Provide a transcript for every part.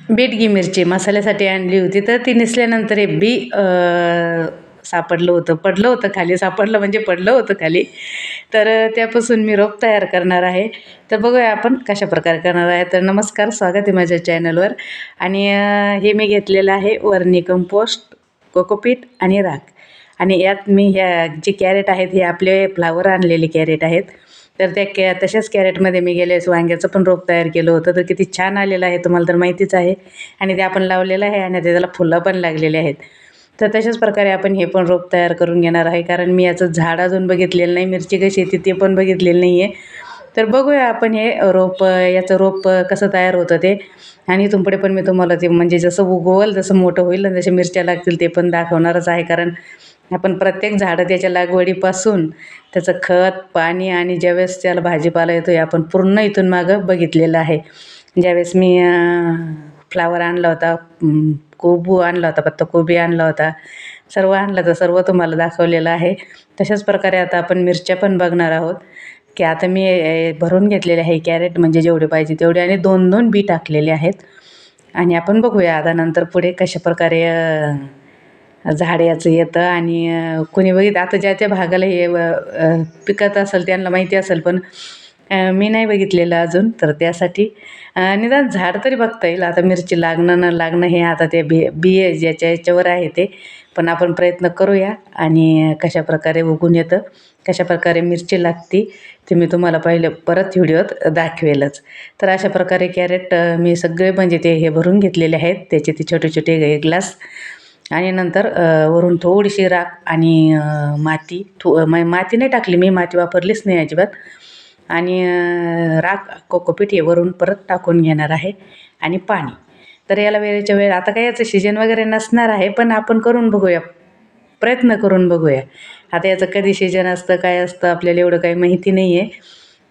बेटगी मिरची मसाल्यासाठी आणली होती, तर ती नेसल्यानंतर हे बी सापडलं होतं, पडलं होतं खाली, सापडलं म्हणजे पडलं होतं खाली. तर त्यापासून मी रोप तयार करणार आहे. तर बघूया आपण कशा प्रकारे करणार आहे. तर नमस्कार, स्वागत आहे माझ्या चॅनलवर. आणि हे मी घेतलेलं आहे वर्मी कंपोस्ट, कोकोपीट आणि राख. आणि यात मी ह्या जे कॅरेट आहेत हे आपले फ्लावर आणलेले कॅरेट आहेत. तर त्या तशाच कॅरेटमध्ये मी गेल्या वेळेस वांग्याचं पण रोप तयार केलं होतं, तर किती छान आलेलं आहे तुम्हाला तर माहितीच आहे. आणि ते आपण लावलेलं आहे आणि त्याला फुलं पण लागलेली आहेत. तर तशाच प्रकारे आपण हे पण रोप तयार करून घेणार आहे, कारण मी याचं झाड अजून बघितलेलं नाही, मिरची कशी येते ते पण बघितलेलं नाही आहे. तर बघूया आपण हे रोप, याचं रोप कसं तयार होतं ते. आणि इथून पुढे पण मी तुम्हाला ते म्हणजे जसं उगवल, जसं मोठं होईल आणि जसे मिरच्या लागतील ते पण दाखवणारच आहे. कारण आपण प्रत्येक झाडं त्याच्या लागवडीपासून त्याचं खत, पाणी आणि ज्यावेळेस त्याला भाजीपाला येतो, हे आपण पूर्ण इथून मागं बघितलेलं आहे. ज्यावेळेस मी फ्लावर आणला होता, कोबू आणला होता, पत्ताकोबी आणला होता, सर्व आणलं तर सर्व तुम्हाला दाखवलेलं आहे. तशाच प्रकारे आता आपण मिरच्या पण बघणार आहोत, की आता मी भरून घेतलेले आहे कॅरेट, म्हणजे जेवढे पाहिजे तेवढे, आणि 2-2 बी टाकलेले आहेत. आणि आपण बघूया आता नंतर पुढे कशाप्रकारे झाड याचं येतं. आणि कोणी बघितलं आता ज्या त्या भागाला हे पिकत असेल त्यांना माहिती असेल, पण मी नाही बघितलेलं अजून. तर त्यासाठी निदान झाड तरी बघता येईल. आता मिरची लागणं न लागणं हे आता ते बी ज्याच्या याच्यावर आहे ते, पण आपण प्रयत्न करूया. आणि कशाप्रकारे उगून येतं, कशाप्रकारे मिरची लागती, ते मी तुम्हाला पहिले परत व्हिडिओत दाखवेलच. तर अशा प्रकारे कॅरेट मी सगळे म्हणजे ते हे भरून घेतलेले आहेत, त्याचे ते छोटे छोटे ग्लास. आणि नंतर वरून थोडीशी राख आणि माती, माती नाही टाकली मी, माती वापरलीच नाही अजिबात. आणि राख, कोकोपीट हे वरून परत टाकून घेणार आहे, आणि पाणी. तर याला वेळेच्या वेळ, आता काय याचं सीजन वगैरे नसणार आहे, पण आपण करून बघूया, प्रयत्न करून बघूया. आता याचं कधी सीजन असतं, काय असतं, आपल्याला एवढं काही माहिती नाही आहे.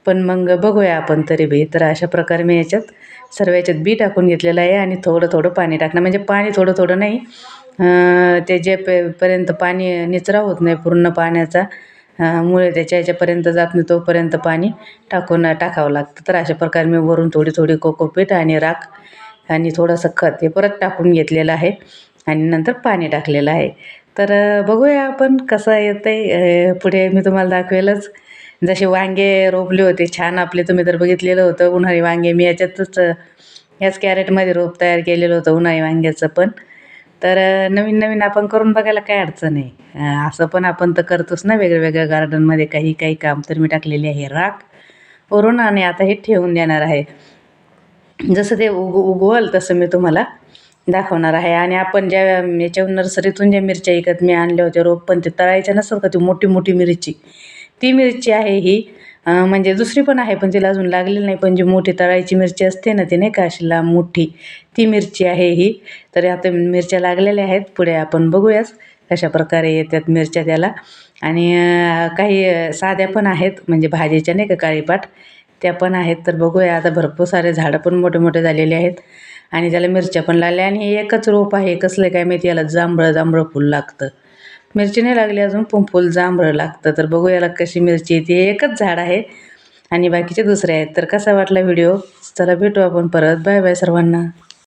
पण मग बघूया आपण तरी बी. तर अशा प्रकारे मी याच्यात सर्व याच्यात बी टाकून घेतलेलं आहे, आणि थोडं थोडं पाणी टाकणं, म्हणजे पाणी थोडं थोडं नाही, ते जे पर्यंत पाणी निचरा होत नाही पूर्ण पाण्याचा, मुळे त्याच्या याच्यापर्यंत जात नाही तोपर्यंत पाणी टाकावं लागतं. तर अशा प्रकारे मी वरून थोडी थोडी कोकोपीट आणि राख आणि थोडंसं खत हे परत टाकून घेतलेलं आहे, आणि नंतर पाणी टाकलेलं आहे. तर बघूया आपण कसं येतं आहे. पुढे मी तुम्हाला दाखवेलच. जसे वांगे रोपले होते छान आपले, तुम्ही तर बघितलेलं होतं उन्हाळी वांगे. मी याच्यातच याच कॅरेटमध्ये रोप तयार केलेलं होतं उन्हाळी वांग्याचं पण. तर नवीन नवीन आपण करून बघायला काय अडचण आहे. असं पण आपण तर करतोच ना वेगळ्या गार्डनमध्ये काही काही काम. तर मी टाकलेली आहे राख वरून, आणि आता हे ठेवून देणार आहे. जसं ते उगवल तसं मी तुम्हाला दाखवणार आहे. आणि आपण ज्या याच्यावर नर्सरीतून ज्या मिरच्या विकत मी आणल्या होत्या रोप, पण ते तळायच्या नसतात का, ती मोठी मोठी मिरची, ती मिरची आहे ही. म्हणजे दुसरी पण आहे पण तिला अजून लागलेली नाही, पण जी मोठी तळायची मिरची असते ना, ती नाही का अशी लांब मोठी, ती मिरची आहे ही. तर आता मिरच्या लागलेल्या आहेत. पुढे आपण बघूयाच कशा प्रकारे येतात मिरच्या त्याला. आणि काही साध्या पण आहेत, म्हणजे भाजीच्या नाही का काळीपाट, त्या पण आहेत. तर बघूया आता, भरपूर सारे झाडं पण मोठे मोठे झालेले आहेत, आणि त्याला मिरच्या पण लागल्या. आणि हे एकच रोप आहे, कसलं काय माहिती, याला जांभळं जांभळं फुल लागतं. मिरची नाही लागली अजून, पण फुल जांभळं लागतं. तर बघू याला कशी मिरची येते. एकच झाड आहे आणि बाकीचे दुसरे आहेत. तर कसा वाटला व्हिडिओ, चला भेटू आपण परत. बाय बाय सर्वांना.